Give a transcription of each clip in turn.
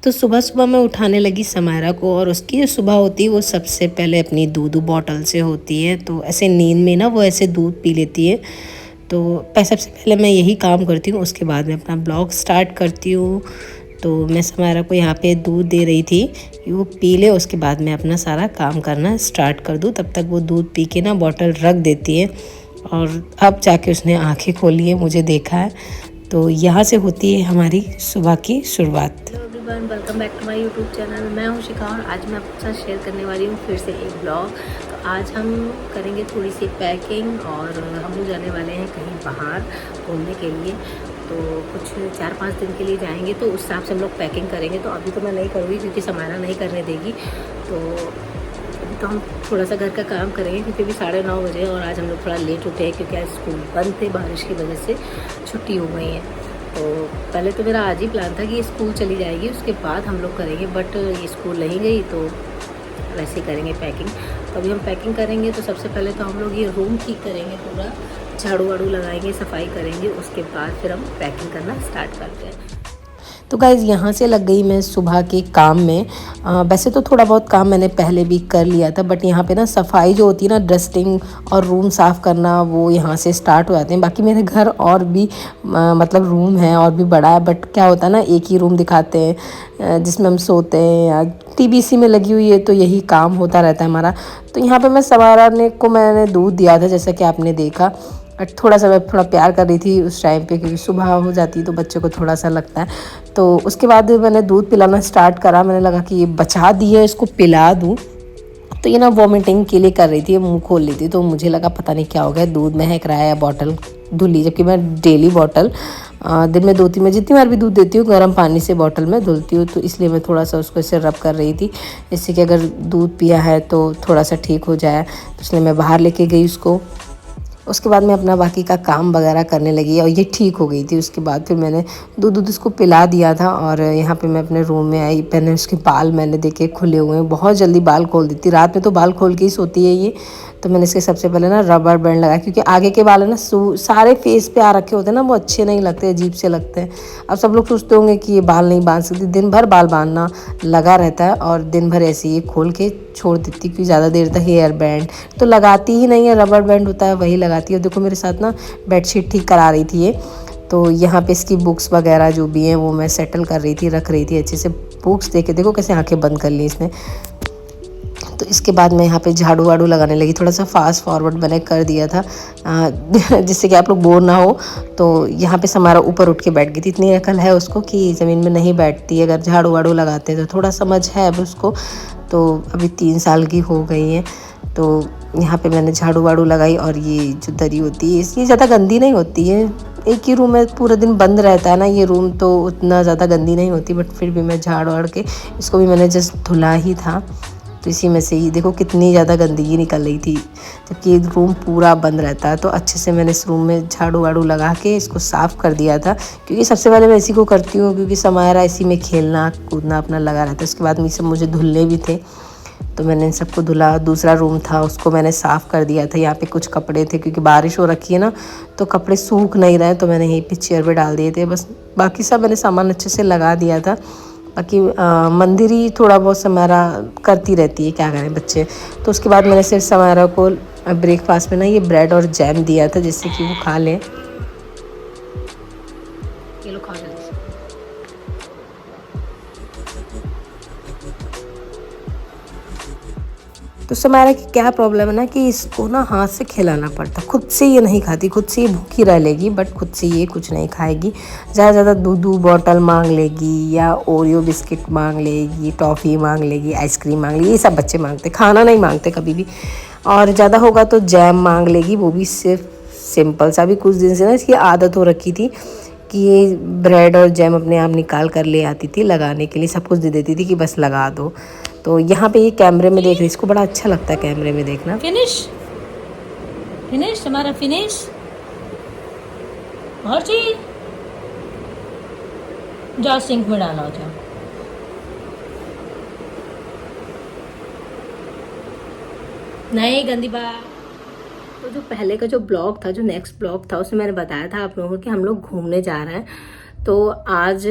तो सुबह सुबह मैं उठाने लगी समायरा को, और उसकी जो सुबह होती है वो सबसे पहले अपनी दूध बॉटल से होती है। तो ऐसे नींद में ना वो ऐसे दूध पी लेती है। तो सबसे पहले मैं यही काम करती हूँ, उसके बाद मैं अपना ब्लॉग स्टार्ट करती हूँ। तो मैं समायरा को यहाँ पे दूध दे रही थी कि वो पी ले, उसके बाद मैं अपना सारा काम करना स्टार्ट कर दूँ। तब तक वो दूध पी के ना बॉटल रख देती है, और अब जाके उसने आंखें खोली है, मुझे देखा है। तो यहाँ से होती है हमारी सुबह की शुरुआत। Hello everyone, welcome back to my YouTube channel. मैं हूँ शिखा और आज मैं आपके साथ शेयर करने वाली हूँ फिर से एक ब्लॉग। तो आज हम करेंगे थोड़ी सी पैकिंग और हम लोग जाने वाले हैं कहीं बाहर घूमने के लिए। तो कुछ 4-5 दिन के लिए जाएंगे, तो उस हिसाब से हम लोग पैकिंग करेंगे। तो अभी तो मैं नहीं करूँगी क्योंकि समायरा नहीं करने देगी। तो अभी तो हम थोड़ा सा घर का काम करेंगे क्योंकि अभी 9:30 बजे और आज हम लोग थोड़ा लेट उठे हैं क्योंकि आज स्कूल बंद थे, बारिश की वजह से छुट्टी हो गई है। तो पहले तो मेरा आज ही प्लान था कि ये स्कूल चली जाएगी उसके बाद हम लोग करेंगे, बट ये स्कूल नहीं गई तो वैसे ही करेंगे पैकिंग। तो अभी हम पैकिंग करेंगे। तो सबसे पहले तो हम लोग ये रूम ठीक करेंगे, पूरा झाड़ू वाड़ू लगाएंगे, सफाई करेंगे, उसके बाद फिर हम पैकिंग करना स्टार्ट करते हैं। तो गाइज़ यहाँ से लग गई मैं सुबह के काम में। वैसे तो थोड़ा बहुत काम मैंने पहले भी कर लिया था, बट यहाँ पे ना सफाई जो होती है ना, डस्टिंग और रूम साफ़ करना, वो यहाँ से स्टार्ट हो जाते हैं। बाकी मेरे घर और भी मतलब रूम है और भी बड़ा है, बट क्या होता है ना, एक ही रूम दिखाते हैं जिसमें हम सोते हैं, या टीबीसी में लगी हुई है, तो यही काम होता रहता है हमारा। तो यहाँ पर मैं समायरा को मैंने दूध दिया था, जैसा कि आपने देखा। थोड़ा सा मैं थोड़ा प्यार कर रही थी उस टाइम पे, क्योंकि सुबह हो जाती तो बच्चे को थोड़ा सा लगता है। तो उसके बाद मैंने दूध पिलाना स्टार्ट करा। मैंने लगा कि ये बचा दी है, इसको पिला दूँ। तो ये ना वॉमिटिंग के लिए कर रही थी, मुंह खोल ली थी। तो मुझे लगा पता नहीं क्या हो गया, दूध महक रहा है, बॉटल धुली। जबकि मैं डेली बॉटल दिन में 2-3 मैं जितनी बार भी दूध देती हूँ गर्म पानी से बॉटल में धुलती हूँ। तो इसलिए मैं थोड़ा सा उसको ऐसे रब कर रही थी, इससे कि अगर दूध पिया है तो थोड़ा सा ठीक हो जाए। तो इसलिए मैं बाहर लेके गई उसको। उसके बाद मैं अपना बाकी का काम वगैरह करने लगी और ये ठीक हो गई थी। उसके बाद फिर मैंने दूध उसको पिला दिया था, और यहाँ पे मैं अपने रूम में आई। मैंने उसके बाल मैंने देखे खुले हुए हैं, बहुत जल्दी बाल खोल देती, रात में तो बाल खोल के ही सोती है ये। तो मैंने इसके सबसे पहले ना रबर बैंड लगाया, क्योंकि आगे के बाल है ना सारे फेस पे आ रखे होते हैं ना, वो अच्छे नहीं लगते, अजीब से लगते हैं। अब सब लोग सोचते होंगे कि ये बाल नहीं बांध सकती, दिन भर बाल बांधना लगा रहता है और दिन भर ऐसे ही खोल के छोड़ देती, क्योंकि ज़्यादा देर तक हेयर बैंड तो लगाती ही नहीं है, रबर बैंड होता है वही लगाती है। देखो मेरे साथ ना बेडशीट ठीक करा रही थी ये। तो यहाँ पे इसकी बुक्स वगैरह जो भी हैं वो मैं सेटल कर रही थी, रख रही थी अच्छे से। बुक्स देखे देखो कैसे आंखें बंद कर ली इसने। तो इसके बाद मैं यहाँ पे झाड़ू वाड़ू लगाने लगी। थोड़ा सा फास्ट फॉरवर्ड मैंने कर दिया था जिससे कि आप लोग बोर ना हो। तो यहाँ पे समारा ऊपर उठ के बैठ गई थी। इतनी अकल है उसको कि ज़मीन में नहीं बैठती है, अगर झाड़ू वाड़ू लगाते हैं तो थोड़ा समझ है अब उसको। तो अभी 3 साल की हो गई है। तो यहाँ पे मैंने झाड़ू वाड़ू लगाई, और ये जो दरी होती है इसकी ज़्यादा गंदी नहीं होती है। एक ही रूम है, पूरा दिन बंद रहता है ना ये रूम, तो उतना ज़्यादा गंदी नहीं होती। बट फिर भी मैं झाड़ वाड़ के इसको भी मैंने जस्ट धुला ही था। तो इसी में से ही देखो कितनी ज़्यादा गंदगी निकल रही थी, जबकि रूम पूरा बंद रहता है। तो अच्छे से मैंने इस रूम में झाड़ू वाड़ू लगा के इसको साफ़ कर दिया था, क्योंकि सबसे पहले मैं इसी को करती हूँ, क्योंकि समायरा इसी में खेलना कूदना अपना लगा रहता है। उसके बाद सब मुझे धुलने भी थे, तो मैंने इन सबको धुला। दूसरा रूम था उसको मैंने साफ़ कर दिया था। यहाँ पे कुछ कपड़े थे, क्योंकि बारिश हो रखी है ना, तो कपड़े सूख नहीं रहे, तो मैंने यहीं पे चेयर पे डाल दिए थे बस। बाकी सब मैंने सामान अच्छे से लगा दिया था। बाकी मंदिर ही थोड़ा बहुत समायरा करती रहती है, क्या करें बच्चे। तो उसके बाद मैंने सिर्फ समायरा को ब्रेकफास्ट में ना ये ब्रेड और जैम दिया था, जिससे कि वो खा लें। ये लोग खा लेंगे। तो समायरा की क्या प्रॉब्लम है ना, कि इसको ना हाथ से खिलाना पड़ता, खुद से ये नहीं खाती। खुद से ये भूखी रह लेगी, बट खुद से ये कुछ नहीं खाएगी। ज़्यादा ज़्यादा दूध बॉटल मांग लेगी, या ओरियो बिस्किट मांग लेगी, टॉफ़ी मांग लेगी, आइसक्रीम मांग लेगी। ये सब बच्चे मांगते, खाना नहीं मांगते कभी भी। और ज़्यादा होगा तो जैम मांग लेगी, वो भी सिर्फ सिंपल सा। भी कुछ दिन से ना इसकी आदत हो रखी थी कि ये ब्रेड और जैम अपने आप निकाल कर ले आती थी लगाने के लिए, सब कुछ दे देती थी कि बस लगा दो। तो यहाँ पे ये कैमरे में देख रही, इसको बड़ा अच्छा लगता है कैमरे में देखना। फिनिश फिनिश हमारा फिनिश हर चीज जा सिंक में डाला हो जाओ। नहीं गंदी बात। तो जो पहले का जो ब्लॉग था, जो नेक्स्ट ब्लॉग था, उसमें मैंने बताया था आप लोगों को कि हम लोग घूमने जा रहे हैं। तो आज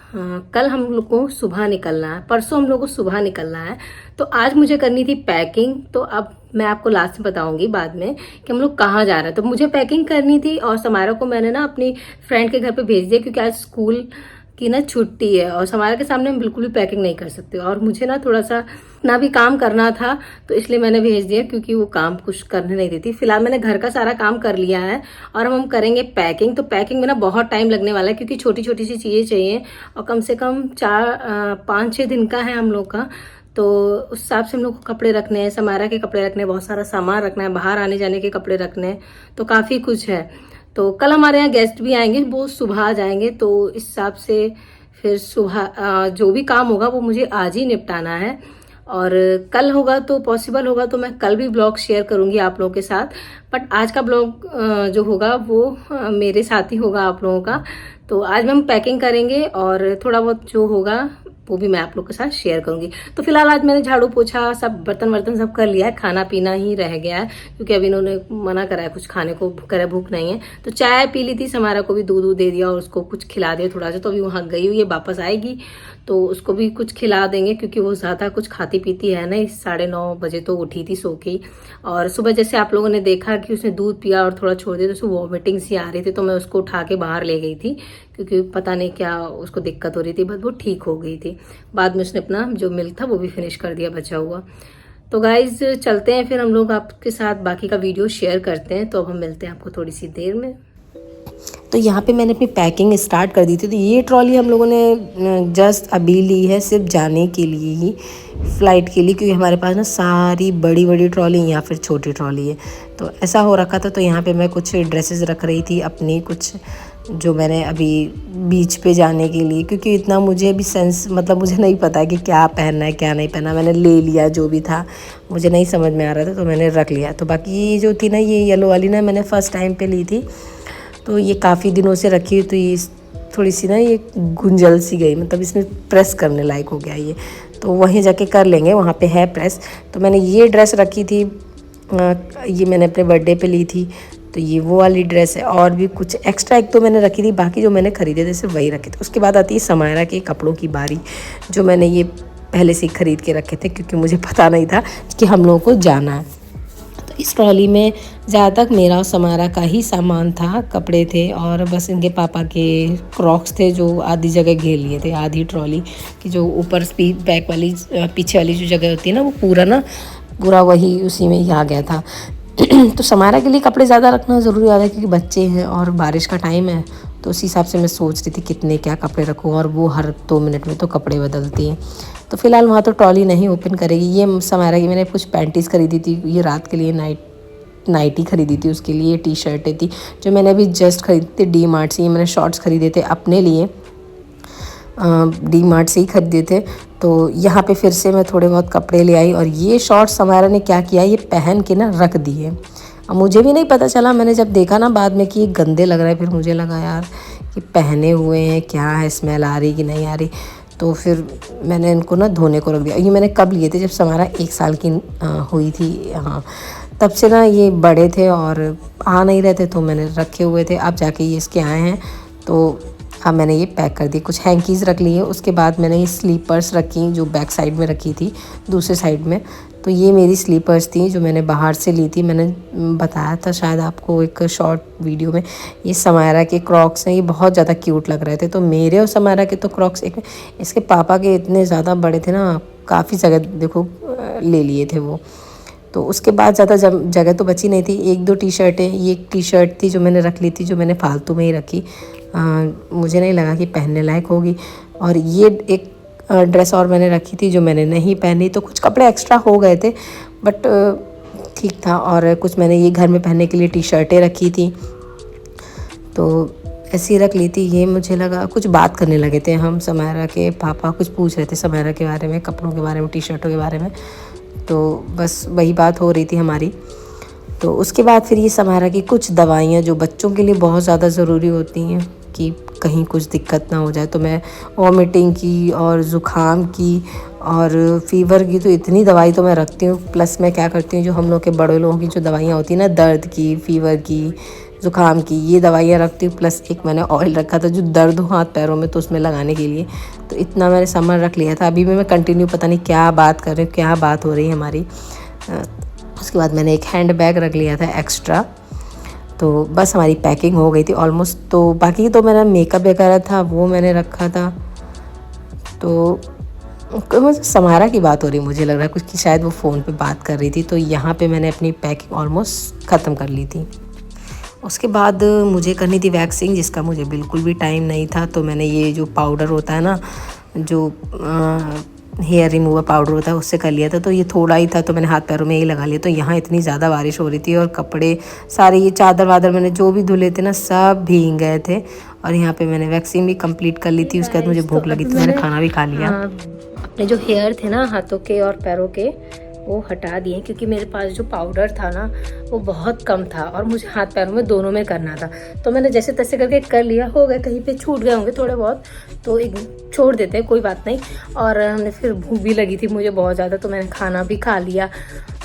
हाँ, कल हम लोग को सुबह निकलना है, परसों हम लोग को सुबह निकलना है। तो आज मुझे करनी थी पैकिंग। तो अब मैं आपको लास्ट में बताऊंगी बाद में कि हम लोग कहाँ जा रहे हैं। तो मुझे पैकिंग करनी थी और समारा को मैंने ना अपनी फ्रेंड के घर पे भेज दिया, क्योंकि आज स्कूल की ना छुट्टी है और समारा के सामने हम बिल्कुल भी पैकिंग नहीं कर सकते। और मुझे ना थोड़ा सा ना भी काम करना था, तो इसलिए मैंने भेज दिया, क्योंकि वो काम कुछ करने नहीं देती। फिलहाल मैंने घर का सारा काम कर लिया है और अब हम करेंगे पैकिंग। तो पैकिंग में ना बहुत टाइम लगने वाला है, क्योंकि छोटी छोटी सी चीज़ें चाहिए और कम से कम 5-6 दिन का है हम लोग का। तो उस हिसाब से हम लोग को कपड़े रखने हैं, समारा के कपड़े रखने हैं, बहुत सारा सामान रखना है, बाहर आने जाने के कपड़े रखने हैं, तो काफ़ी कुछ है। तो कल हमारे यहाँ गेस्ट भी आएंगे, वो सुबह आ जाएंगे। तो इस हिसाब से फिर सुबह जो भी काम होगा वो मुझे आज ही निपटाना है। और कल होगा तो पॉसिबल होगा तो मैं कल भी ब्लॉग शेयर करूंगी आप लोगों के साथ। बट आज का ब्लॉग जो होगा वो मेरे साथ ही होगा आप लोगों का। तो आज हम पैकिंग करेंगे और थोड़ा बहुत जो होगा वो भी मैं आप लोग के साथ शेयर करूंगी। तो फिलहाल आज मैंने झाड़ू पोछा सब बर्तन वर्तन सब कर लिया है, खाना पीना ही रह गया है, क्योंकि अभी इन्होंने मना करा है कुछ खाने को, करे भूख नहीं है। तो चाय पी ली थी, समारा को भी दूध दे दिया और उसको कुछ खिला दिया थोड़ा सा। तो अभी वहाँ गई हुई है, वापस आएगी तो उसको भी कुछ खिला देंगे, क्योंकि वो ज़्यादा कुछ खाती पीती है ना। 9:30 बजे तो उठी थी सो के। और सुबह जैसे आप लोगों ने देखा कि उसने दूध पिया और थोड़ा छोड़ दिया तो उसको वॉमिटिंग सी आ रही थी, तो मैं उसको उठा के बाहर ले गई थी, क्योंकि पता नहीं क्या उसको दिक्कत हो रही थी। बट वो ठीक हो गई थी। बाद में उसने अपना जो मिल्क था वो भी फिनिश कर दिया बचा हुआ। तो गाइज चलते हैं, फिर हम लोग आपके साथ बाकी का वीडियो शेयर करते हैं। तो अब हम मिलते हैं आपको थोड़ी सी देर में। तो यहाँ पे मैंने अपनी पैकिंग स्टार्ट कर दी थी। तो ये ट्रॉली हम लोगों ने जस्ट अभी ली है, सिर्फ जाने के लिए ही, फ़्लाइट के लिए, क्योंकि हमारे पास ना सारी बड़ी बड़ी ट्रॉली या फिर छोटी ट्रॉली है। तो ऐसा हो रखा था। तो यहाँ पे मैं कुछ ड्रेसेस रख रही थी अपनी, कुछ जो मैंने अभी बीच पे जाने के लिए, क्योंकि इतना मुझे अभी सेंस मतलब मुझे नहीं पता है कि क्या पहनना है क्या नहीं पहनना। मैंने ले लिया जो भी था, मुझे नहीं समझ में आ रहा था तो मैंने रख लिया। तो बाकी जो थी ना ये येलो वाली ना मैंने फ़र्स्ट टाइम पे ली थी, तो ये काफ़ी दिनों से रखी हुई। तो ये थोड़ी सी ना ये गुंजल सी गई, मतलब इसमें प्रेस करने लायक हो गया ये। तो वहीं जाके कर लेंगे, वहाँ पे है प्रेस। तो मैंने ये ड्रेस रखी थी, ये मैंने अपने बर्थडे पे ली थी। तो ये वो वाली ड्रेस है। और भी कुछ एक्स्ट्रा एक तो मैंने रखी थी, बाकी जो मैंने ख़रीदे थे सिर्फ वही रखे थे। उसके बाद आती है समायरा के कपड़ों की बारी, जो मैंने ये पहले से ही ख़रीद के रखे थे, क्योंकि मुझे पता नहीं था कि हम लोगों को जाना है। तो इस ट्रॉली में ज़्यादातर मेरा और समारा का ही सामान था, कपड़े थे और बस इनके पापा के क्रॉक्स थे, जो आधी जगह घेर लिए थे। आधी ट्रॉली की जो ऊपर स्पीड बैक वाली पीछे वाली जो जगह होती है ना, वो पूरा ना पूरा वही उसी में ही आ गया था। तो समारा के लिए कपड़े ज़्यादा रखना ज़रूरी आता है, क्योंकि बच्चे हैं और बारिश का टाइम है। तो उस हिसाब से मैं सोच रही थी कितने क्या कपड़े रखूँ, और वो हर 2 मिनट में तो कपड़े बदलती हैं। तो फिलहाल वहाँ तो ट्रॉली नहीं ओपन करेगी। ये समारा की मैंने कुछ पैंटीज़ खरीदी थी, ये रात के लिए नाइटी खरीदी थी, उसके लिए टी शर्टें थी जो मैंने अभी जस्ट खरीदी थी डी मार्ट से। ये मैंने शॉर्ट्स खरीदे थे अपने लिए, डी मार्ट से ही खरीदे थे। तो यहाँ पे फिर से मैं थोड़े बहुत कपड़े ले आई, और ये शॉर्ट्स समारा ने क्या किया, ये पहन के ना रख दिए। अब मुझे भी नहीं पता चला, मैंने जब देखा ना बाद में कि ये गंदे लग रहे हैं, फिर मुझे लगा यार कि पहने हुए हैं, क्या है, स्मेल आ रही कि नहीं आ रही। तो फिर मैंने इनको ना धोने को रख दिया। ये मैंने कब लिए थे, जब समारा 1 साल की हुई थी। हाँ, तब से ना ये बड़े थे और आ नहीं रहे थे, तो मैंने रखे हुए थे। अब जाके ये इसके आए हैं, तो अब मैंने ये पैक कर दी। कुछ हैंकीज़ रख लिए। उसके बाद मैंने ये स्लीपर्स रखी, जो बैक साइड में रखी थी, दूसरे साइड में। तो ये मेरी स्लीपर्स थी जो मैंने बाहर से ली थी। मैंने बताया था शायद आपको एक शॉर्ट वीडियो में। ये समायरा के क्रॉक्स हैं, ये बहुत ज़्यादा क्यूट लग रहे थे। तो मेरे और समायरा के तो क्रॉक्स एक, इसके पापा के इतने ज़्यादा बड़े थे ना, काफ़ी जगह देखो ले लिए थे वो। तो उसके बाद ज़्यादा जगह तो बची नहीं थी। 1-2 टी शर्टें, ये एक टी शर्ट थी जो मैंने रख ली थी, जो मैंने फालतू में ही रखी, मुझे नहीं लगा कि पहनने लायक होगी। और ये एक ड्रेस और मैंने रखी थी जो मैंने नहीं पहनी। तो कुछ कपड़े एक्स्ट्रा हो गए थे, बट ठीक था। और कुछ मैंने ये घर में पहनने के लिए टी शर्टें रखी थी, तो ऐसी रख ली थी। ये मुझे लगा कुछ बात करने लगे थे हम, समायरा के पापा कुछ पूछ रहे थे समायरा के बारे में, कपड़ों के बारे में, टी शर्टों के बारे में। तो बस वही बात हो रही थी हमारी। तो उसके बाद फिर ये समायरा की कुछ दवाइयाँ जो बच्चों के लिए बहुत ज़्यादा ज़रूरी होती हैं, कि कहीं कुछ दिक्कत ना हो जाए। तो मैं वॉमिटिंग की और ज़ुकाम की और फ़ीवर की तो इतनी दवाई तो मैं रखती हूँ। प्लस मैं क्या करती हूँ, जो हम लोग के बड़े लोगों की जो दवाइयाँ होती हैं ना, दर्द की, फ़ीवर की, ज़ुकाम की ये दवाइयाँ रखती हूँ, प्लस एक मैंने ऑयल रखा था जो दर्द हो हाथ पैरों में तो उसमें लगाने के लिए। तो इतना मैंने सामान रख लिया था। अभी भी मैं कंटिन्यू पता नहीं क्या बात कर रही हूँ, क्या बात हो रही है हमारी। उसके बाद मैंने एक हैंड बैग रख लिया था एक्स्ट्रा। तो बस हमारी पैकिंग हो गई थी ऑलमोस्ट। तो बाकी तो मेरा मेकअप वगैरह था वो मैंने रखा था। तो मुझे समारा की बात हो रही, मुझे लग रहा है कुछ कि शायद वो फ़ोन पे बात कर रही थी। तो यहाँ पे मैंने अपनी पैकिंग ऑलमोस्ट ख़त्म कर ली थी। उसके बाद मुझे करनी थी वैक्सिंग, जिसका मुझे बिल्कुल भी टाइम नहीं था। तो मैंने ये जो पाउडर होता है ना, जो हेयर रिमूवर पाउडर होता है, उससे कर लिया था। तो ये थोड़ा ही था तो मैंने हाथ पैरों में ही लगा लिया। तो यहाँ इतनी ज़्यादा बारिश हो रही थी और कपड़े सारे ये चादर वादर मैंने जो भी धुले थे ना सब भीग गए थे। और यहाँ पे मैंने वैक्सिंग भी कंप्लीट कर ली थी। उसके बाद मुझे भूख लगी तो मैंने खाना भी खा लिया। अपने जो हेयर थे ना हाथों के और पैरों के वो हटा दिए, क्योंकि मेरे पास जो पाउडर था ना वो बहुत कम था और मुझे हाथ पैरों में दोनों में करना था। तो मैंने जैसे तैसे करके कर लिया। हो गए, कहीं पे छूट गए होंगे थोड़े बहुत तो एक छोड़ देते हैं, कोई बात नहीं। और हमने फिर भूख भी लगी थी मुझे बहुत ज़्यादा, तो मैंने खाना भी खा लिया।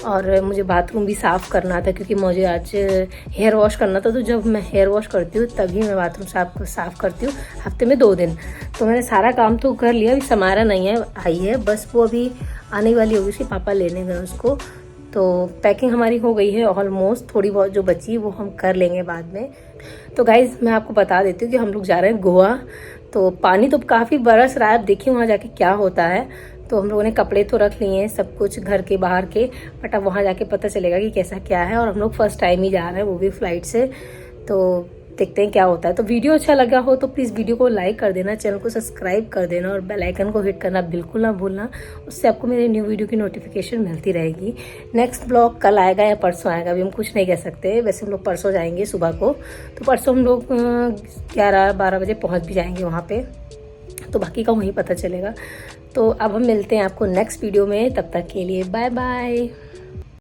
और मुझे बाथरूम भी साफ़ करना था क्योंकि मुझे आज हेयर वॉश करना था। तो जब मैं हेयर वॉश करती हूँ तभी मैं बाथरूम साफ़ करती हूँ, हफ्ते में 2 दिन। तो मैंने सारा काम तो कर लिया। अभी समारा नहीं है, आई है बस, वो अभी आने वाली होगी, उसके पापा लेने गए उसको। तो पैकिंग हमारी हो गई है ऑलमोस्ट, थोड़ी बहुत जो बची वो हम कर लेंगे बाद में। तो गाइज़ मैं आपको बता देती हूँ कि हम लोग जा रहे हैं गोवा। तो पानी तो काफ़ी बरस रहा है, अब देखिए वहाँ जाके क्या होता है। तो हम लोगों ने कपड़े तो रख लिए हैं सब कुछ घर के बाहर के, बट अब वहाँ जाके पता चलेगा कि कैसा क्या है। और हम लोग फर्स्ट टाइम ही जा रहे हैं, वो भी फ़्लाइट से। तो देखते हैं क्या होता है। तो वीडियो अच्छा लगा हो तो प्लीज़ वीडियो को लाइक कर देना, चैनल को सब्सक्राइब कर देना और बेल आइकन को हिट करना बिल्कुल ना भूलना। उससे आपको मेरे न्यू वीडियो की नोटिफिकेशन मिलती रहेगी। नेक्स्ट ब्लॉग कल आएगा या परसों आएगा अभी हम कुछ नहीं कह सकते। वैसे हम लोग परसों जाएंगे सुबह को, तो परसों हम लोग 11-12 बजे पहुँच भी जाएंगे वहाँ पर। तो बाकी का वहीं पता चलेगा। तो अब हम मिलते हैं आपको नेक्स्ट वीडियो में, तब तक के लिए बाय बाय।